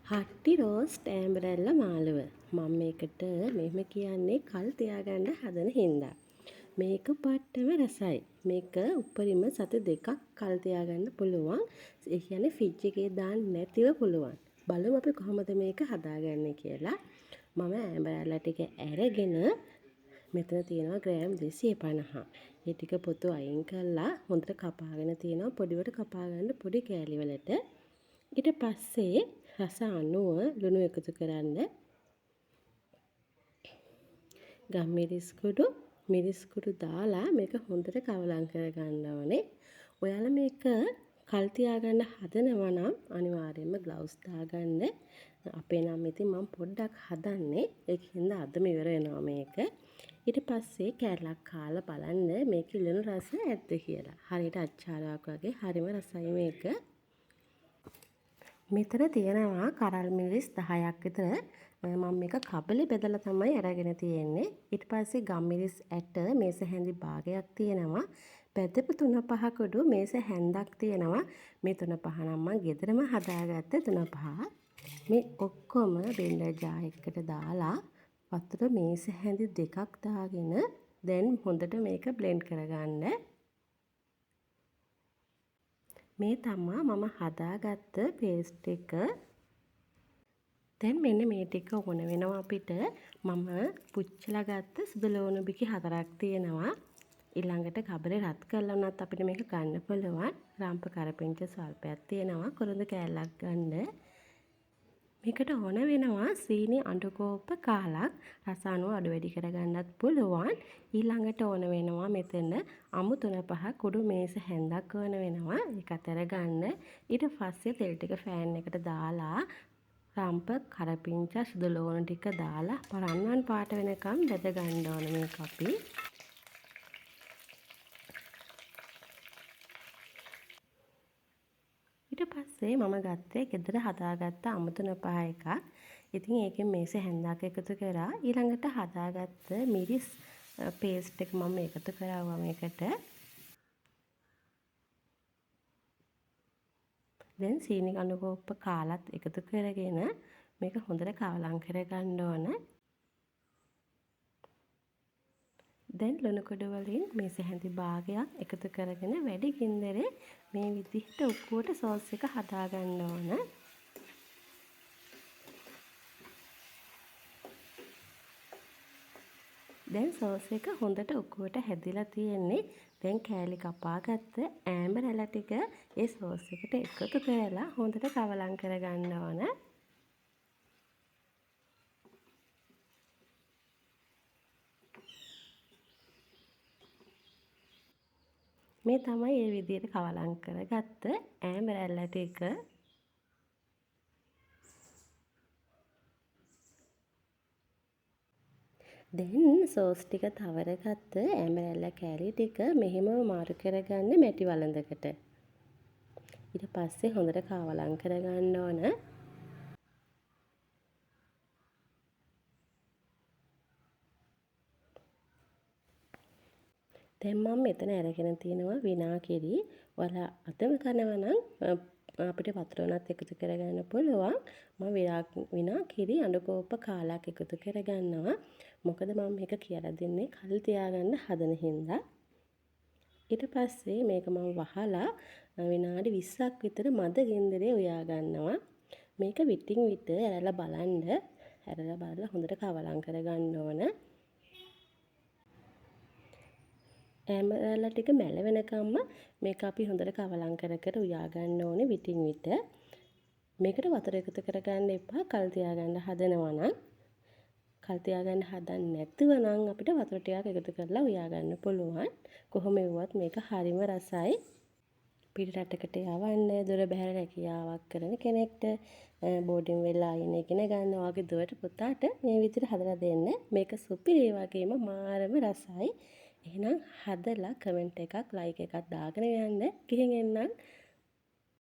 හට්ටි roast ඇඹරැල්ල මාළුව. මම මේකට මෙහෙම කියන්නේ කල් තියාගන්න හදන හින්දා. මේක පට්ටම රසයි. මේක උපරිම සති 2ක් කල් තියාගන්න පුළුවන්. ඒ කියන්නේ ෆ්‍රිජ් එකේ දාන්න නැතිව පුළුවන්. බලමු අපි කොහොමද මේක හදාගන්නේ කියලා. මම ඇඹරැල්ල ටික අරගෙන මෙතන තියෙනවා ග්‍රෑම් 250. ඒ ටික පොතු අයින් කරලා හොඳට කපාගෙන තියෙනවා පොඩිවට කපා ගන්න පොඩි කෑලි වලට. ඊට පස්සේ රස අනුව ලුණු එකතු කරන්න. ගම්මිරිස් කුඩු දාලා මේක හොඳට කවලම් කරගන්න ඕනේ. ඔයාලා මේක කල් තියාගන්න හදනවා නම් අනිවාර්යයෙන්ම ග්ලව්ස් දාගන්න. අපේ නම් ඉතින් මම පොඩ්ඩක් හදන්නේ. ඒකින්ද අදම ඉවර වෙනවා මේක. ඊට පස්සේ කෑල්ලක් කාලා බලන්න මේකේ ලුණු රස ඇද්ද කියලා. හරියට අච්චාරයක් වගේ හරිම රසයි මේක. මෙතන තියෙනවා කරල් මිරිස් 10ක් විතර. මම මේක කබලේ බෙදලා තමයි අරගෙන තියෙන්නේ. ඊට පස්සේ ගම්මිරිස් ඇට මේස හැඳි භාගයක් තියෙනවා. බෙදපු 3-5 කුඩු මේස හැන්දක් තියෙනවා. මේ 3-5 නම් මම ගෙදරම හදාගත්ත 3-5. මේ ඔක්කොම බ්ලෙන්ඩර් ජාර් එකකට දාලා වතුර මේස හැඳි 2ක් දාගෙන දැන් හොඳට මේක බ්ලෙන්ඩ් කරගන්න. මේ තමා මම හදාගත්ත පේස්ට් එක. දැන් මෙන්න මේ ටික ඕන වෙනවා අපිට. මම පුච්චලා ගත්ත සුදු ලුණු බිකි 4ක් තියෙනවා. ඊළඟට කබලේ රත් කරලා උනත් අපිට මේක ගන්න පුළුවන්. රම්ප කරපිංච ස්වල්පයක් තියෙනවා. කොරඳ කෑල්ලක් ගන්න. මේකට ඕන වෙනවා සීනි අඬු කෝප්ප කාලක්. රස අනුව අඩු වැඩි කරගන්නත් පුළුවන්. ඊළඟට ඕන වෙනවා මෙතන අමු 3-5 කුඩු මේස හැන්දක් ඕන වෙනවා. ඒකත් අරගන්න. ඊට පස්සේ තෙල් ටික ෆෑන් එකට දාලා රම්ප කරපිංච සුදු ලුණු ටික දාලා පරන්වන් පාට වෙනකම් බෙද ගන්න ඕන මේක අපි. ඊට පස්සේ මම ගත්තේ ගෙදර හදාගත්ත අමු 3-5 එකක්. ඉතින් ඒකෙන් මේස හැන්දක් එකතු කරා. ඊළඟට හදාගත්ත මිරිස් පේස්ට් එක මම එකතු කරාවා මේකට. දැන් සීනි අඬු කෝප්ප කාලත් එකතු කරගෙන මේක හොඳට කවලම් කරගන්න ඕන. දැන් ලුණු කුඩු වලින් මේස හැඳි භාගයක් එකතු කරගෙන වැඩි ගින්දරේ මේ විදිහට උක්කුවට සෝස් එක හදාගන්න ඕන. දැන් සෝස් එක හොඳට උක්කුවට හැදිලා තියෙන්නේ. දැන් කෑලි කපාගත්ත ඇඹරැල්ල ටික ඒ සෝස් එකට එකතු කරලා හොඳට කවලම් කරගන්න ඕන. මේ තමයි මේ විදිහට කවලම් කරගත්ත ඇඹරැල්ල ටික. දැන් සෝස් ටික තවරගත්ත ඇඹරැල්ල කෑලි ටික මෙහෙම මාරු කරගන්න මැටි වළඳකට. ඊට පස්සේ හොඳට කවලම් කරගන්න ඕන. දැන් මම මෙතන අරගෙන තියෙනවා විනාගිරි. ඔයාලා අතම කරනවා නම් අපිට වතුර උනත් එකතු කරගන්න පුළුවන්. මම විනාගිරි අඬු කෝප්ප කාලක් එකතු කරගන්නවා. මොකද මම මේක කියලා දෙන්නේ කල් තියාගන්න හදන හින්දා. ඊට පස්සේ මේක මම වහලා විනාඩි 20ක් විතර මද ගින්දරේ උයා ගන්නවා. මේක විටින් විට ඇරලා බලන්න. ඇරලා බලලා හොඳට කවලම් කරගන්න ඕන. ඇඹරැල්ල ටික මැල වෙනකම්ම මේක අපි හොඳට කවලම් කර උයා ගන්න ඕනේ විටින් විට. මේකට වතුර එකතු කරගන්න එපා කල් තියාගන්න හදනවා නම්. කල් තියාගන්න හදන්නේ නැතුව නම් අපිට වතුර ටිකක් එකතු කරලා උයා ගන්න පුළුවන්. කොහොම වුවත් මේක හරිම රසයි. පිට රටකට යවන්න දොර බැහැර රැකියාවක් කරන කෙනෙක්ට බෝඩින් වෙලා ඉන්න ඉගෙන ගන්නවා වගේ දුවට පුතාට මේ විදිහට හදලා දෙන්න. මේක සුපිරි වගේම මාරම රසයි. එහෙනම් හදලා කමෙන්ට් එකක් ලයික් එකක් දාගෙන යන්න. ගිහින් එන්නම්.